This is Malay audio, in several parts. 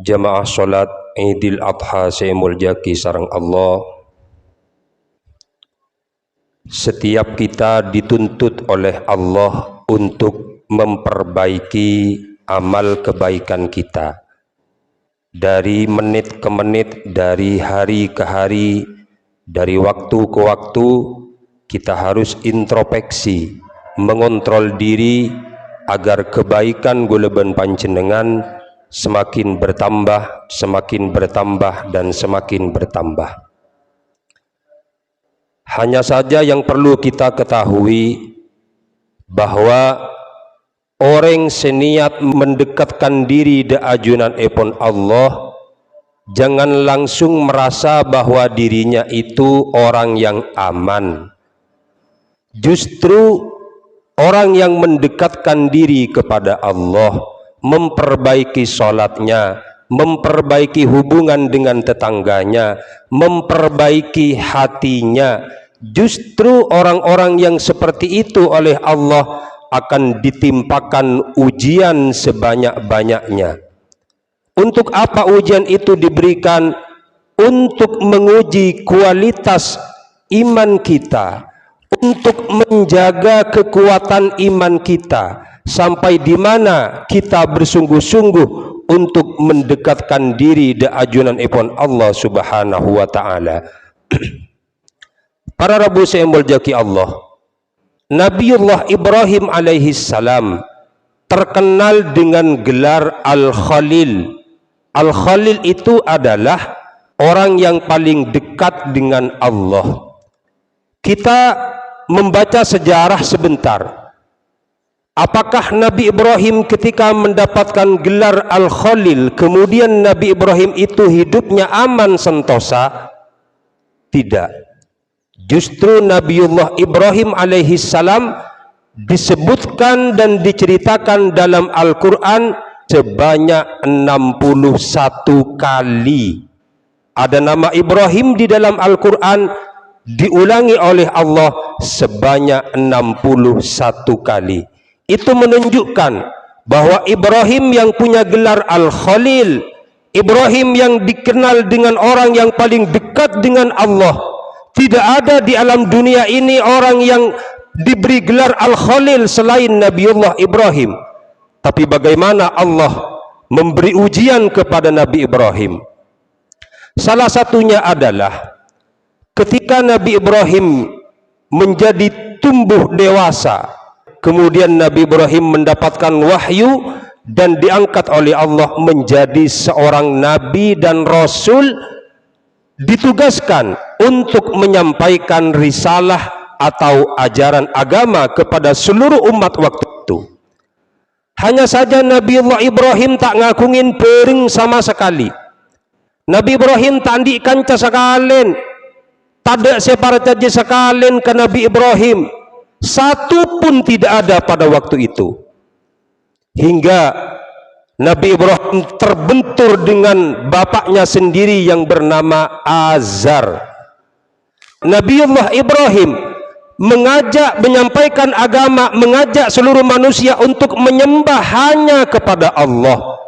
Jamaah salat Idul Adha saya muljaki sareng Allah. Setiap kita dituntut oleh Allah untuk memperbaiki amal kebaikan kita. Dari menit ke menit, dari hari ke hari, dari waktu ke waktu, kita harus introspeksi, mengontrol diri agar kebaikan guleben panjenengan semakin bertambah, dan semakin bertambah. Hanya saja yang perlu kita ketahui bahwa orang seniat mendekatkan diri da ajunan epon Allah, jangan langsung merasa bahwa dirinya itu orang yang aman. Justru orang yang mendekatkan diri kepada Allah, memperbaiki sholatnya, memperbaiki hubungan dengan tetangganya, memperbaiki hatinya, justru orang-orang yang seperti itu oleh Allah akan ditimpakan ujian sebanyak-banyaknya. Untuk apa ujian itu diberikan? Untuk menguji kualitas iman kita, untuk menjaga kekuatan iman kita, sampai di mana kita bersungguh-sungguh untuk mendekatkan diri da ajunan ipon Allah Subhanahu wa taala. Para rabu saya muljaki Allah, Nabiullah Ibrahim alaihi salam terkenal dengan gelar Al-Khalil. Al-Khalil itu adalah orang yang paling dekat dengan Allah. Kita membaca sejarah sebentar. Apakah Nabi Ibrahim ketika mendapatkan gelar Al-Khalil, kemudian Nabi Ibrahim itu hidupnya aman sentosa? Tidak. Justru Nabiullah Ibrahim alaihi salam disebutkan dan diceritakan dalam Al-Quran sebanyak 61 kali. Ada nama Ibrahim di dalam Al-Quran, diulangi oleh Allah sebanyak 61 kali. Itu menunjukkan bahwa Ibrahim yang punya gelar Al-Khalil, Ibrahim yang dikenal dengan orang yang paling dekat dengan Allah. Tidak ada di alam dunia ini orang yang diberi gelar Al-Khalil selain Nabiullah Ibrahim. Tapi bagaimana Allah memberi ujian kepada Nabi Ibrahim? Salah satunya adalah ketika Nabi Ibrahim menjadi tumbuh dewasa, kemudian Nabi Ibrahim mendapatkan wahyu dan diangkat oleh Allah menjadi seorang nabi dan rasul, ditugaskan untuk menyampaikan risalah atau ajaran agama kepada seluruh umat waktu itu. Hanya saja Nabiullah Ibrahim tak ngakungin pering sama sekali. Nabi Ibrahim tak andikan sekalian, tak ada separat aja sekalian ke Nabi Ibrahim. Satu pun tidak ada pada waktu itu. Hingga Nabi Ibrahim terbentur dengan bapaknya sendiri yang bernama Azar. Nabiullah Ibrahim mengajak, menyampaikan agama, mengajak seluruh manusia untuk menyembah hanya kepada Allah.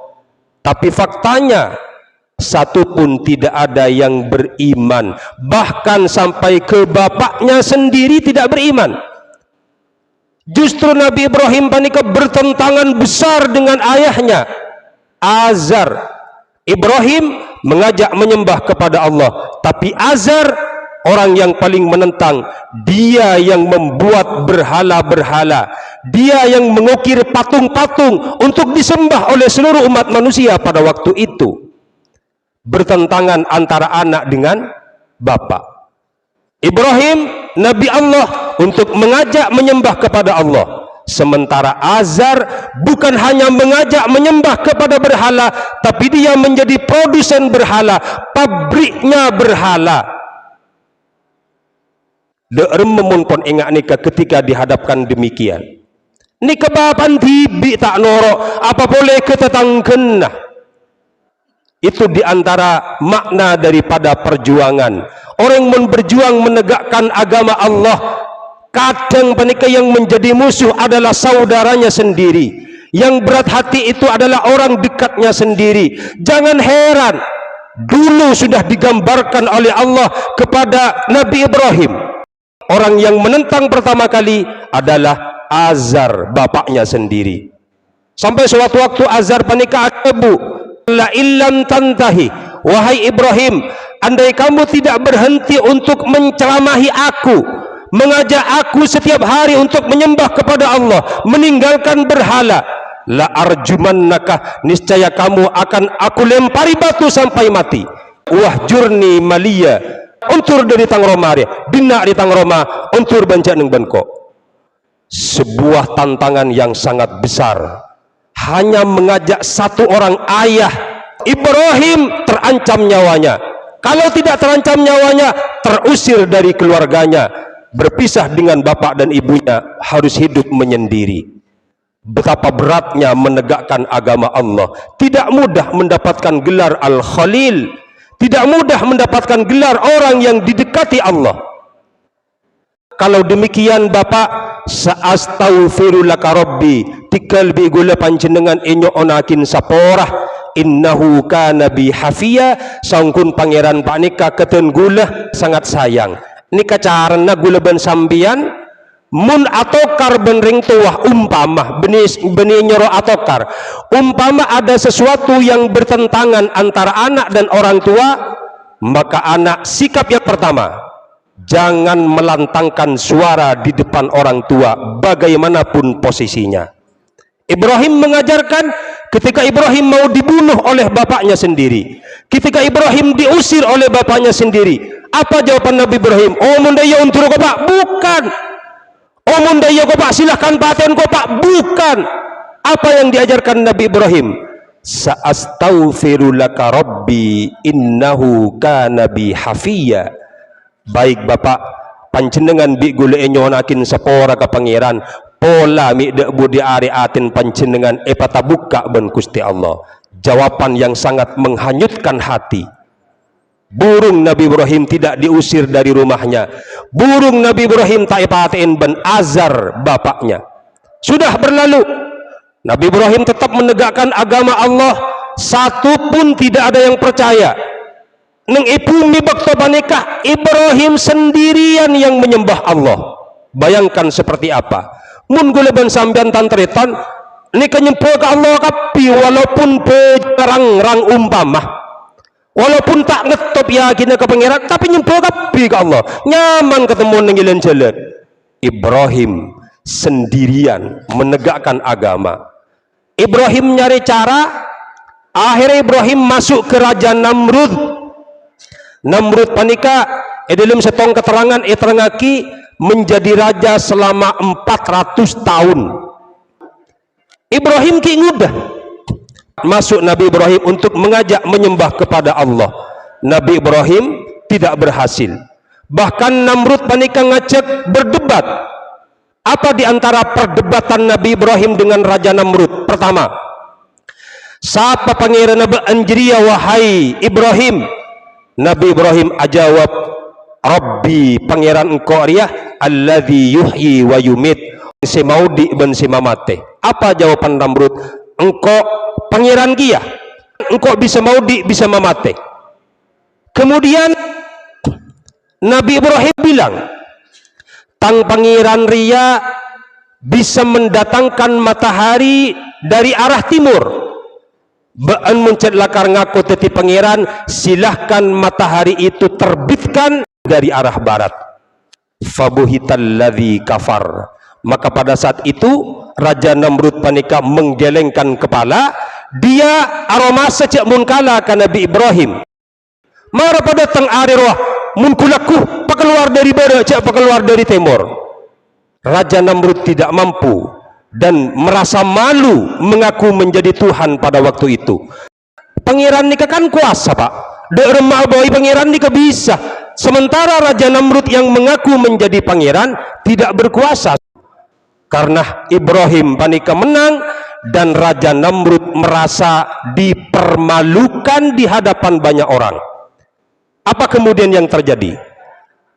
Tapi faktanya satu pun tidak ada yang beriman. Bahkan sampai ke bapaknya sendiri tidak beriman. Justru Nabi Ibrahim panika bertentangan besar dengan ayahnya Azar. Ibrahim mengajak menyembah kepada Allah, tapi Azar orang yang paling menentang. Dia yang membuat berhala-berhala, dia yang mengukir patung-patung untuk disembah oleh seluruh umat manusia pada waktu itu. Bertentangan antara anak dengan bapak. Ibrahim Nabi Allah untuk mengajak menyembah kepada Allah, sementara Azar bukan hanya mengajak menyembah kepada berhala, tapi dia menjadi produsen berhala, pabriknya berhala. Derememun pon engak nikah ketika dihadapkan demikian. Ni kebapan tibi tak norok, apa boleh ketetangken. Itu diantara makna daripada perjuangan. Orang yang berjuang menegakkan agama Allah, kadang panika yang menjadi musuh adalah saudaranya sendiri. Yang berat hati itu adalah orang dekatnya sendiri. Jangan heran, dulu sudah digambarkan oleh Allah kepada Nabi Ibrahim. Orang yang menentang pertama kali adalah Azar, bapaknya sendiri. Sampai suatu waktu Azar panika abu, la illam tantahi, wahai Ibrahim, andai kamu tidak berhenti untuk menceramahi aku, mengajak aku setiap hari untuk menyembah kepada Allah, meninggalkan berhala, la arjumannaka, niscaya kamu akan aku lempari batu sampai mati. Wahjurni maliya, untur dari tang Romaria, bina di tang Roma, untur banca neng benko. Sebuah tantangan yang sangat besar. Hanya mengajak satu orang ayah, Ibrahim terancam nyawanya. Kalau tidak terancam nyawanya, terusir dari keluarganya, berpisah dengan bapak dan ibunya, harus hidup menyendiri. Betapa beratnya menegakkan agama Allah. Tidak mudah mendapatkan gelar Al-Khalil, tidak mudah mendapatkan gelar orang yang didekati Allah. Kalau demikian bapak, sa'astaghfirulaka rabbi, tikalbi gula panjenengan inyo onakin saporah, innahu kana bi hafiya, sangkun pangeran panika keten gula sangat sayang. Nika carana gula ben sambian mun atokar benring tuah, umpama benih nyoro atokar, umpama ada sesuatu yang bertentangan antara anak dan orang tua, maka anak sikap yang pertama, jangan melantangkan suara di depan orang tua bagaimanapun posisinya. Ibrahim mengajarkan ketika Ibrahim mau dibunuh oleh bapaknya sendiri, ketika Ibrahim diusir oleh bapaknya sendiri, apa jawaban Nabi Ibrahim? Oh mundaya untuk kau pak? Bukan. Oh mundaya kau pak, silahkan paten kau pak? Bukan. Apa yang diajarkan Nabi Ibrahim? Sa'astaghfirulaka rabbi innahu kana bi hafiya. Baik bapak, panjenengan bi gule enyonakin sepora ke pangeran, pola mi dek budi ari atin panjenengan epata buka ben Gusti Allah. Jawaban yang sangat menghanyutkan hati. Burung Nabi Ibrahim tidak diusir dari rumahnya. Burung Nabi Ibrahim tak epatin ben Azar bapaknya. Sudah berlalu. Nabi Ibrahim tetap menegakkan agama Allah. Satu pun tidak ada yang percaya. Neng ipumi bakto panikah, Ibrahim sendirian yang menyembah Allah. Bayangkan seperti apa. Mun guleban sambian tantretan, nika nyembah ke Allah kapi, walaupun pengarang-rang umpama, walaupun tak ngetop yakin ke pangeran, tapi nyembah kapi ke Allah. Nyaman ketemu neng jalan-jalan. Ibrahim sendirian menegakkan agama. Ibrahim nyari cara, akhirnya Ibrahim masuk ke Raja Namrud. Namrud panika dalam setong keterangan terangaki menjadi raja selama 400 tahun. Ibrahim ki ngudah masuk Nabi Ibrahim untuk mengajak menyembah kepada Allah. Nabi Ibrahim tidak berhasil. Bahkan Namrud panika ngajak berdebat. Apa di antara perdebatan Nabi Ibrahim dengan Raja Namrud? Pertama, sapa pangeran anjriya wahai Ibrahim? Nabi Ibrahim ajawab, Rabbi pangeran engkau riah alladzi yuhyi wa yumit, si maudi ben si mamate. Apa jawaban Namrud? Engkau pangeran kia, engkau bisa maudi bisa mamate. Kemudian Nabi Ibrahim bilang, tang pangeran ria bisa mendatangkan matahari dari arah timur. Baan muncet lakar ngaku teti pangeran, silahkan matahari itu terbitkan dari arah barat. Fabuhital ladzi kafar. Maka pada saat itu Raja Namrud panika menggelengkan kepala, dia aroma sejak munkala ke Nabi Ibrahim. Mara pada teng arirwah munkulaku pakeluar dari barat, cak pakeluar dari timur. Raja Namrud tidak mampu dan merasa malu mengaku menjadi Tuhan pada waktu itu. Pangeran nikah kan kuasa pak, dek remah bayi pangeran nikah bisa. Sementara Raja Namrud yang mengaku menjadi pangeran tidak berkuasa. Karena Ibrahim panika menang dan Raja Namrud merasa dipermalukan di hadapan banyak orang. Apa kemudian yang terjadi?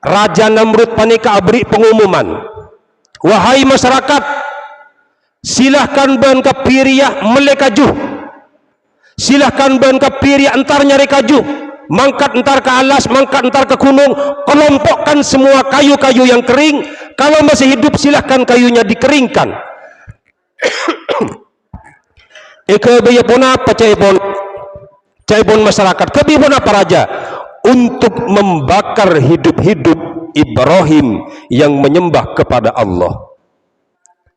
Raja Namrud panika beri pengumuman, wahai masyarakat, silahkan ban kapiriah melekajuh, silahkan ban kapiriah entar nyari kajuh, mangkat entar ke alas, mangkat entar ke gunung, kelompokkan semua kayu-kayu yang kering. Kalau masih hidup silahkan kayunya dikeringkan. Ekebaya pun apa caipun masyarakat, kebipun apa raja, untuk membakar hidup-hidup Ibrahim yang menyembah kepada Allah.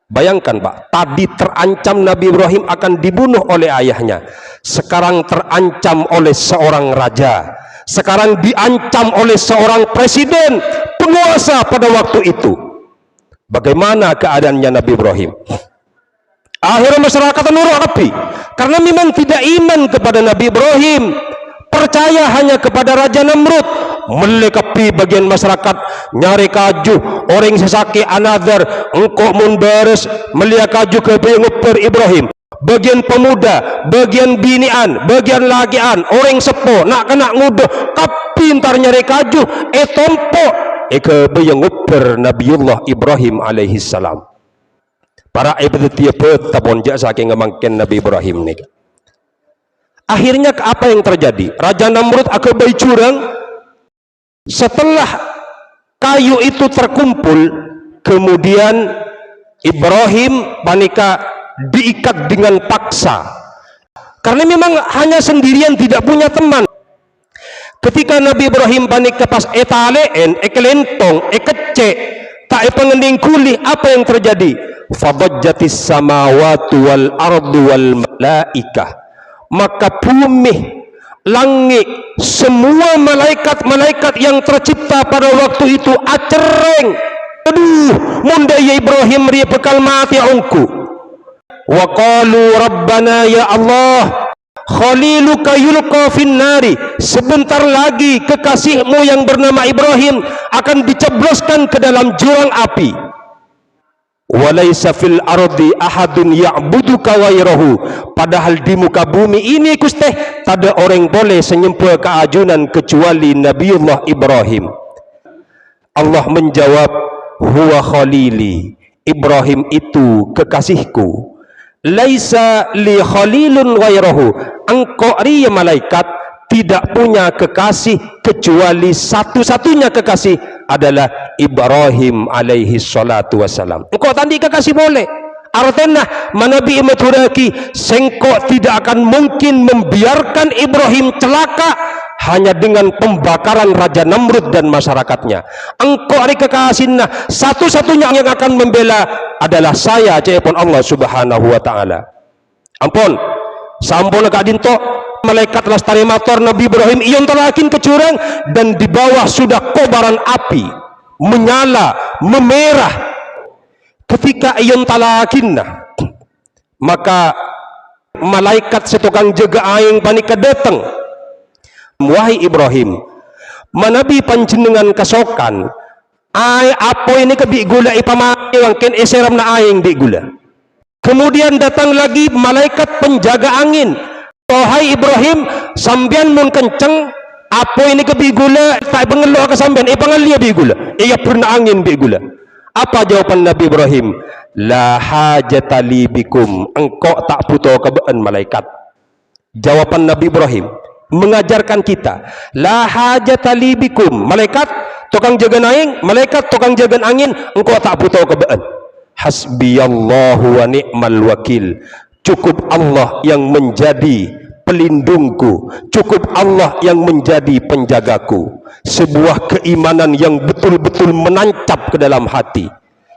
Bayangkan Pak, tadi terancam Nabi Ibrahim akan dibunuh oleh ayahnya, sekarang terancam oleh seorang raja, sekarang diancam oleh seorang presiden, penguasa pada waktu itu. Bagaimana keadaannya Nabi Ibrahim? Akhirnya masyarakat nurut api, karena memang tidak iman kepada Nabi Ibrahim, percaya hanya kepada Raja Namrud. Melekapi bagian masyarakat nyari kaju, orang sesaki another engkau mundares melihat kaju ke pengupur Ibrahim. Bagian pemuda, bagian binian, bagian lagian, orang sepo nak kena nguduh kapi ntar nyari kaju tompo ke pengupur Nabiullah Ibrahim alaihi salam. Para ibadat dia petabonjak saking ngemangken Nabi Ibrahim nih. Akhirnya apa yang terjadi? Raja Namrud akan bayi curang. Setelah kayu itu terkumpul, kemudian Ibrahim panika diikat dengan paksa, karena memang hanya sendirian, tidak punya teman. Ketika Nabi Ibrahim panika pas etaleen ekelentong ekece tak pengending kulih, apa yang terjadi? Fadajjatis samawati wal ardu wal malaikah, maka bumi, langit, semua malaikat-malaikat yang tercipta pada waktu itu acereng. Aduh, mundaya Ibrahim ria bekal mati ongku. Wa qalu rabbana ya Allah, khaliluka yulqa finnari, sebentar lagi kekasihmu yang bernama Ibrahim akan dicebloskan ke dalam jurang api. Walaysa fil ardi ahadun ya'buduka wairahu, padahal di muka bumi ini kusteh tak ada orang boleh senyempul keajunan kecuali Nabiullah Ibrahim. Allah menjawab, huwa khalili, Ibrahim itu kekasihku. Laisa li khalilun wairahu, engkau ria malaikat tidak punya kekasih kecuali satu-satunya kekasih adalah Ibrahim alaihi salatu wassalam. Engkau tadi kekasih boleh, artinya manabi imaturaki sengkok tidak akan mungkin membiarkan Ibrahim celaka hanya dengan pembakaran Raja Namrud dan masyarakatnya. Engkau hari kekasihnya, satu-satunya yang akan membela adalah saya, cepon Allah subhanahu wa ta'ala. Ampun sampun kadinto malaikat lestari motor Nabi Ibrahim iyon terakin ke jurang, dan di bawah sudah kobaran api menyala memerah. Ketika iyon talakin, maka malaikat setukang jaga aing panika datang, wahai Ibrahim, manabi panjenengan kasokan ay apa ini kebi gula ipamai wangken eseram na aing di gula. Kemudian datang lagi malaikat penjaga angin, wahai Ibrahim, sambian mun kenceng apa ini kebigula tak pengeluh ke sambian pangalia bigula iya pernah angin bigula. Apa jawaban Nabi Ibrahim? La hajatali bikum, engkau tak butuh kebaan malaikat. Jawaban Nabi Ibrahim mengajarkan kita, la hajatali bikum, malaikat tukang jaga naing, malaikat tukang jaga angin, engkau tak butuh kebaan. Hasbiyallahu wa ni'mal wakil, cukup Allah yang menjadi pelindungku, cukup Allah yang menjadi penjagaku. Sebuah keimanan yang betul-betul menancap ke dalam hati.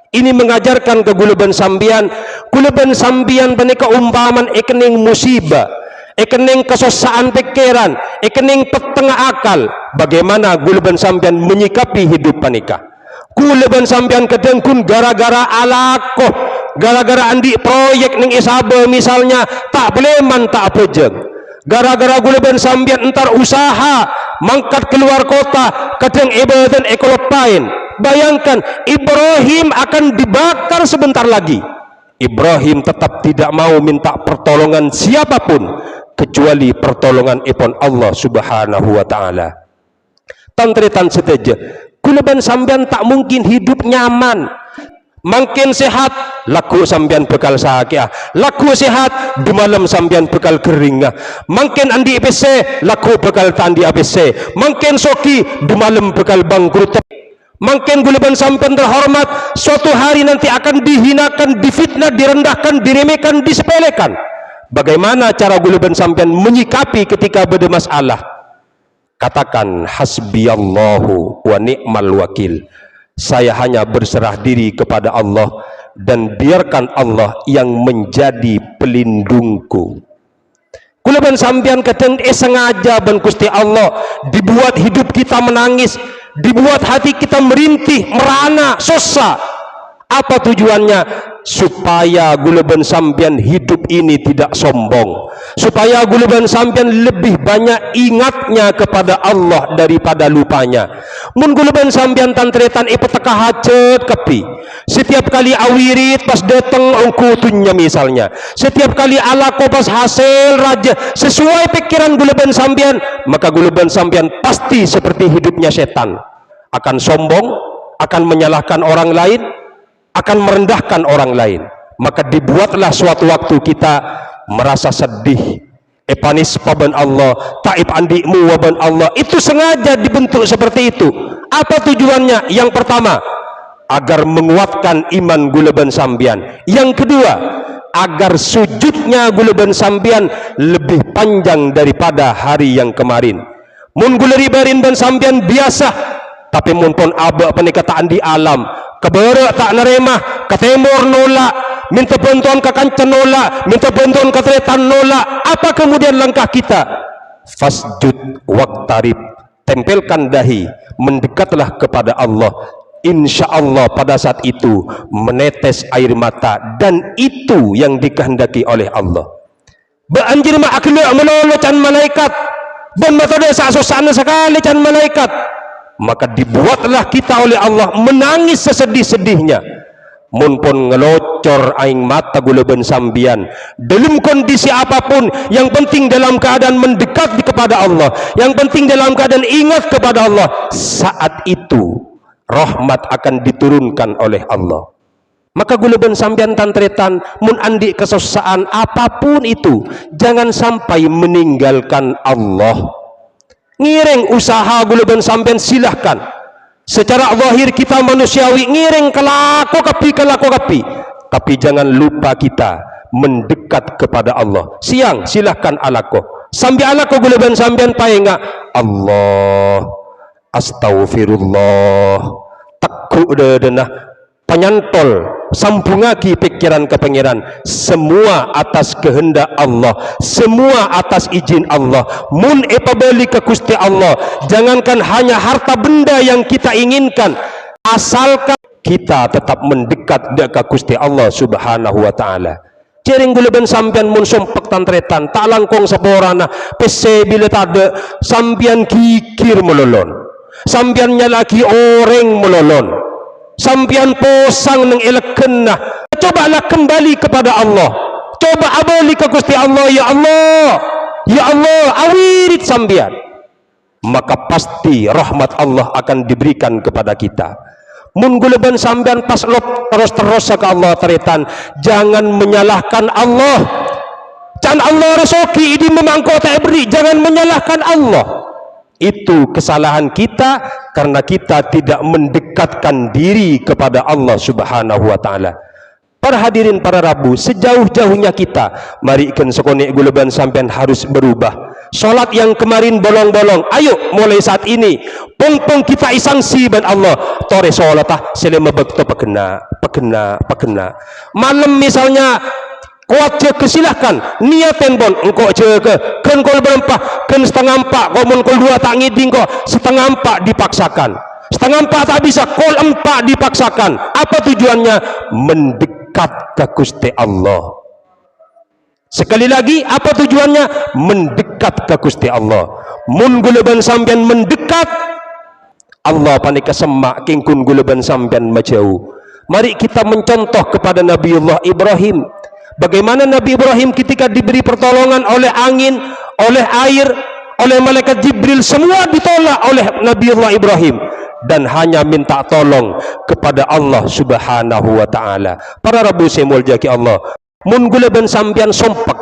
Ini mengajarkan keguluban sambian, guluban sambian panika umpaman ekening musibah, ekening kesosaan pikiran, ekening petengah akal. Bagaimana guluban sambian menyikapi hidup panika? Guluban sambian kedengkun gara-gara alakoh, gara-gara andi proyek ning isabe misalnya tak beleman tak pejeng, gara-gara guluban sambian entar usaha mangkat keluar kota kadang ibadah ekolopain. Bayangkan Ibrahim akan dibakar sebentar lagi, Ibrahim tetap tidak mau minta pertolongan siapapun kecuali pertolongan ipon Allah subhanahu wa ta'ala. Tantretan seteja guluban sambian tak mungkin hidup nyaman, Makin sehat laku sambian bekal sahakia, laku sehat di malam sambian bekal keringah. Makin andi APC laku bekal tandi APC, makin soki di malam bekal bangkrut. Makin gulaban sampean terhormat, suatu hari nanti akan dihinakan, difitnah, direndahkan, diremehkan, disepelekan. Bagaimana cara gulaban sampean menyikapi ketika ada masalah? Katakan hasbiyallahu wa ni'mal wakil. Saya hanya berserah diri kepada Allah dan biarkan Allah yang menjadi pelindungku. Gulaban sampean kadang sengaja ben Gusti Allah dibuat hidup kita menangis, dibuat hati kita merintih, merana, susah. Apa tujuannya? Supaya gulaban sampean hidup ini tidak sombong, supaya gulaban sampean lebih banyak ingatnya kepada Allah daripada lupanya. Mun gulaban sampean tantretan ipeteka hajat kepi, setiap kali awirit pas datang ongkutunya misalnya, setiap kali alako pas hasil raja sesuai pikiran gulaban sampean, maka gulaban sampean pasti seperti hidupnya setan, akan sombong, akan menyalahkan orang lain, akan merendahkan orang lain. Maka dibuatlah suatu waktu kita merasa sedih, epanis paban Allah, taib andikmu waban Allah. Itu sengaja dibentuk seperti itu. Apa tujuannya? Yang pertama, agar menguatkan iman gulaban sambian. Yang kedua, agar sujudnya gulaban sambian lebih panjang daripada hari yang kemarin. Mun guleri barin ban sambian biasa, tapi mun pon aba penikataan di alam, keberak tak neremah, ke timur nolak, minta bantuan ke kancan nolak, minta bantuan ke tretan nolak. Apa kemudian langkah kita? Fasjud waqtarib, tempelkan dahi, mendekatlah kepada Allah. Insya Allah pada saat itu menetes air mata, dan itu yang dikehendaki oleh Allah. Banjir mak akhlak melolo can malaikat, ban metode sasosana sekali can malaikat. Maka dibuatlah kita oleh Allah menangis sesedih-sedihnya. Mun pun ngelocor aing mata gulaban sambian dalam kondisi apapun, yang penting dalam keadaan mendekat kepada Allah, yang penting dalam keadaan ingat kepada Allah. Saat itu rahmat akan diturunkan oleh Allah. Maka gulaban sambian tantretan, mun andi kesusaan apapun itu, jangan sampai meninggalkan Allah. Ngiring usaha gulaban sampean silahkan. Secara zahir kita manusiawi ngiring kelako kapi, tapi jangan lupa kita mendekat kepada Allah. Siang silahkan alako, sambil alako gulaban sampean paenga Allah astaghfirullah, takku denah penyantol sambungaki pikiran ke pangeran. Semua atas kehendak Allah, semua atas izin Allah. Mun epabeli ke Gusti Allah, jangankan hanya harta benda yang kita inginkan, asalkan kita tetap mendekat ke Gusti Allah subhanahu wa ta'ala. Cering gulaban sampian mun sompek tantretan tak langkong saborana pese bila tade sampian kikir melolon, sampiannya lagi orang melolon, sampian posang neng elekenah. Cobalah kembali kepada Allah, coba abali ke Gusti Allah. Ya Allah, ya Allah, awirit sampian, maka pasti rahmat Allah akan diberikan kepada kita. Mun gulaban sampean pas lot terus ke Allah teretan, jangan menyalahkan Allah. Can Allah resoki ini memangko tak beri, jangan menyalahkan Allah. Itu kesalahan kita karena kita tidak mendekatkan diri kepada Allah subhanahu wa ta'ala. Para hadirin para Rabu, sejauh-jauhnya kita, mari ikan sekonek gulaban sampean harus berubah. Solat yang kemarin bolong-bolong, ayo mulai saat ini pung-pung kita isangsi ban Allah. Tore solatah selama bekto pekena. Malam misalnya kuat je kesilahkan niaten bon engkau je ke kan kol berempah kan setengah empat kau mun kol dua tak ngiding kau setengah empat dipaksakan, setengah empat tak bisa kol empat dipaksakan. Apa tujuannya? Mendekat ke Gusti Allah. Sekali lagi, apa tujuannya? Mendekat ke Gusti Allah. Mun gulaban sampean mendekat, Allah panika semak kingkun gulaban sampean majauh. Mari kita mencontoh kepada Nabiullah Ibrahim. Bagaimana Nabi Ibrahim ketika diberi pertolongan oleh angin, oleh air, oleh malaikat Jibril, semua ditolak oleh Nabiullah Ibrahim. dan hanya minta tolong kepada Allah Subhanahu wa taala. Para rabu semul jaki Allah, mun gula ben sambian sompek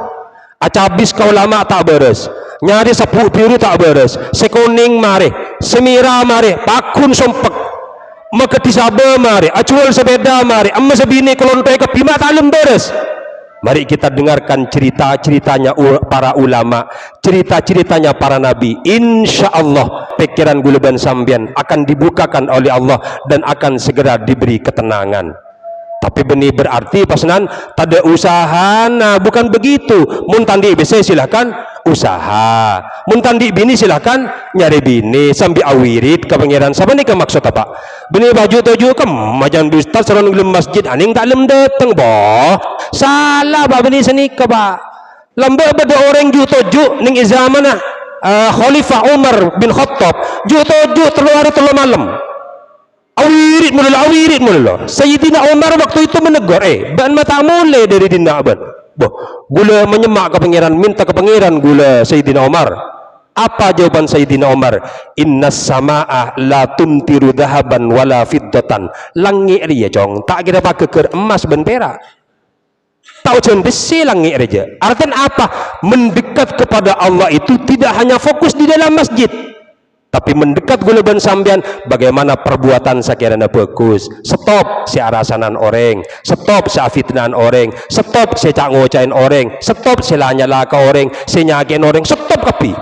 acabis ka ulama tak beres, nyari sapu biru tak beres, sekuning mare, semira mare, pakun sompek, makati sabe mare, acual sepeda mare, amma sabini kelontoy ka pima talem beres. Mari kita dengarkan cerita-ceritanya para ulama, cerita-ceritanya para nabi. Insya Allah pikiran gulaban sambian akan dibukakan oleh Allah dan akan segera diberi ketenangan. Tapi benih berarti pasanan tak ada usaha. Nah, bukan begitu. Mun tandi bisa silahkan usaha, mun tandi bini silahkan nyari bini sambil awirit ke pangeran. Siapa ni ke maksud apa? Benih baju tuju ke majan ustaz serang dalam masjid aning tak lem datang boh. Salah ba benih seni ke ba. Lambat beda orang ju tuju ning zaman Khalifah Umar bin Khattab ju tuju telu hari telu malam. Awirit mulai. Sayyidina Umar waktu itu menegur, ban mata mulai dari dina ban. Boh, gula menyemak ke pangeran, minta ke pangeran gula Sayyidina Umar. Apa jawaban Sayyidina Umar? Innas sama'ah la tumtiru dhahaban wala fiddatan. Langit dia jong, tak kira pakai ke emas dan perak. Tak ujian besi langit aja. Artinya apa? Mendekat kepada Allah itu tidak hanya fokus di dalam masjid, tapi mendekat gula ban sambian bagaimana perbuatan sakirana bagus. Stop si arasanan orang, stop si fitnahan orang, stop si cak ngocain orang, stop si lanyala ke orang, si nyakin orang, stop kapi.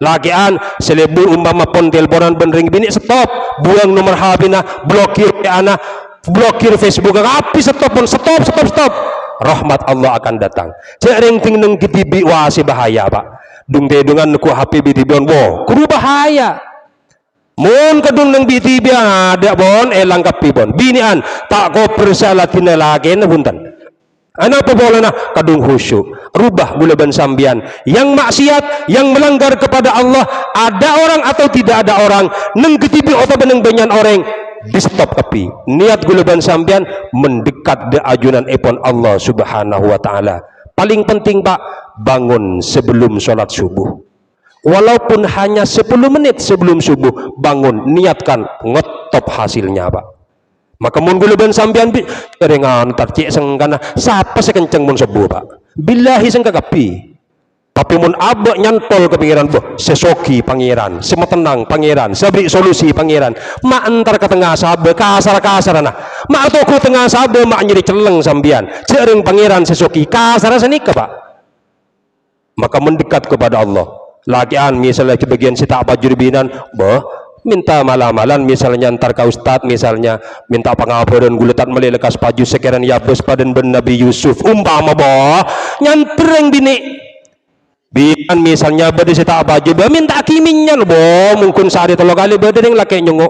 Lagian selebur umpama pon teleponan benring bini, stop. Buang nomor habina, blokir ana, blokir Facebook, kapi stop pun, stop. Rahmat Allah akan datang. Cering ting neng kitibi wasi bahaya pak. Dung te dengan ku HP bitibon wo, kuru bahaya. Mun kadung nang biti ada bon langkapi bon binian tak ko persalatin lagi na buntan ana apa bola na kadung khusyuk rubah gula ban sambian yang maksiat yang melanggar kepada Allah. Ada orang atau tidak ada orang nang ketibi atau benang banyan orang di stop kapi niat gula ban sambian mendekat de ajunan epon Allah Subhanahu wa taala. Paling penting pak, bangun sebelum sholat subuh. Walaupun hanya 10 menit sebelum subuh, bangun, niatkan, ngetop hasilnya pak. Maka mun gulaban sambian ringan tarcik sengkana siapa sekenceng mun subuh pak. Billahi sengkakapi. Tapi mun abak nyantol ke pangeran boh, sesoki pangeran, semetenang pangeran, sabri solusi pangeran. Mak antar ke tengah sabe kasar nah. Mak toko tengah sabe mak nyeri celeng sambian. Cering pangeran sesoki kasar senika pak. Maka mendekat kepada Allah. Lagian misalnya kebagian si tak baju binan, boh minta malam-malam misalnya antar ke ustad misalnya minta pengabaran guletat melekas paju sekiran ya bos padan ben Nabi Yusuf umpama boh nyantereng bini binan misalnya bade si tak baju boh minta kiminnya boh mungkin sehari 3 kali bade yang laki nyongok.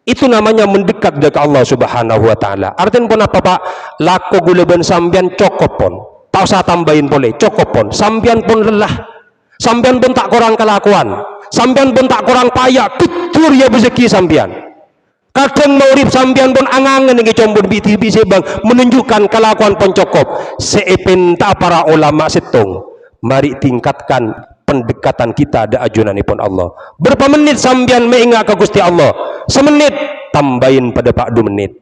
Itu namanya mendekat dekat Allah Subhanahu wa taala. Artinya pun apa pak? Lako guleban sambian cokopon. Tak usah tambahin boleh, cokopon. Sambian pun lelah. Sambian pun tak kurang kelakuan, sambian pun tak kurang payah, ketur ya rezeki sambian. Kadang maurib sambian pun angangan yang combon biti bang menunjukkan kelakuan pencokop. Seepenta para ulama setong, mari tingkatkan pendekatan kita ada ajunanipun Allah. Berapa menit sambian mengingat ke Gusti Allah? Semenit tambahin pada pak 2 menit.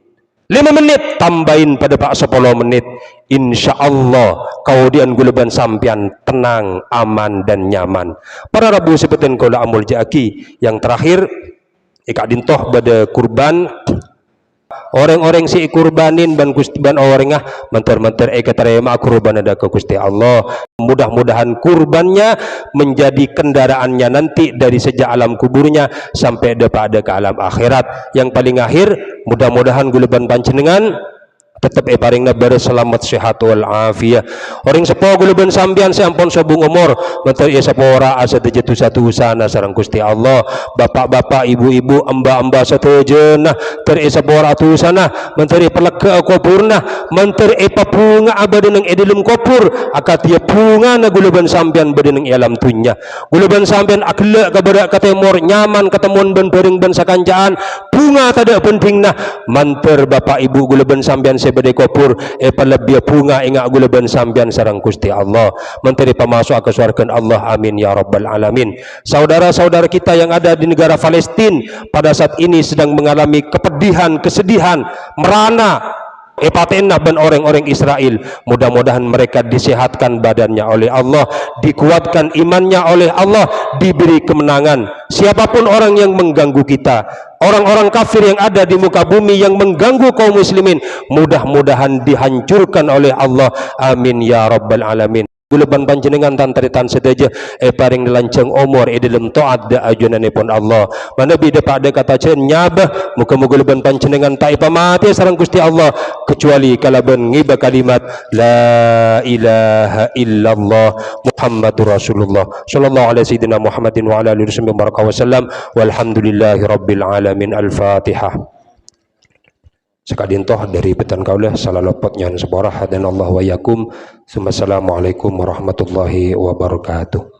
5 menit tambahin pada pak 10 menit. Insya Allah kaudian gulaban sampian tenang, aman dan nyaman. Para rabu sebutin kola amul jaki. Yang terakhir ika dintoh pada kurban. Orang-orang si kurbanin ban Gusti ban orang mentor-mentor terima kurban ada ke Gusti Allah. Mudah-mudahan kurbannya menjadi kendaraannya nanti dari sejak alam kuburnya sampai pada ke alam akhirat. Yang paling akhir mudah-mudahan gulaban panjenengan tetap paring nabar selamat sehat wal afiyah. Orang sepo gulaban sambian sampun sobung umur mentor ia sepora asa jatuh satu sana sareng Gusti Allah. Bapak-bapak, ibu-ibu, amba-amba satujana ter ia sepora tu sana mentor pelega kuburna mentor papunga abade nang edilum kubur akat ia punga na gulaban sambian bade nang alam dunya. Gulaban sambian akla kabara ka temor nyaman ketemuan ben bareng ben sakanjaan bunga tada pentingna mentor bapak ibu gulaban sambian bade kopur palebia bunga ingat gulaban sambian sarang Gusti Allah menteri pemasuk ke surga Allah amin ya rabbal alamin. Saudara-saudara kita yang ada di negara Palestina pada saat ini sedang mengalami kepedihan, kesedihan, merana hepatena dan orang-orang Israel. Mudah-mudahan mereka disehatkan badannya oleh Allah, dikuatkan imannya oleh Allah, diberi kemenangan. Siapapun orang yang mengganggu kita, orang-orang kafir yang ada di muka bumi yang mengganggu kaum muslimin, mudah-mudahan dihancurkan oleh Allah amin ya rabbal alamin. Gulaban panjenengan tantaritan sedaja paring lanceng umur dalam taat da ajunanipun Allah. Mana bida pada kata cenah nyabah muga-muga gulaban panjenengan tak pamati sareng Gusti Allah kecuali kalaban ngiba kalimat la ilaha illallah Muhammadur Rasulullah sallallahu alaihi sayyidina Muhammadin wa ala alihi wasallam walhamdulillahi rabbil alamin. Al-Fatihah. Sekadintoh dari petan kaulah salah lopotnya seborah dan Allah wa yakum. Assalamualaikum warahmatullahi wabarakatuh.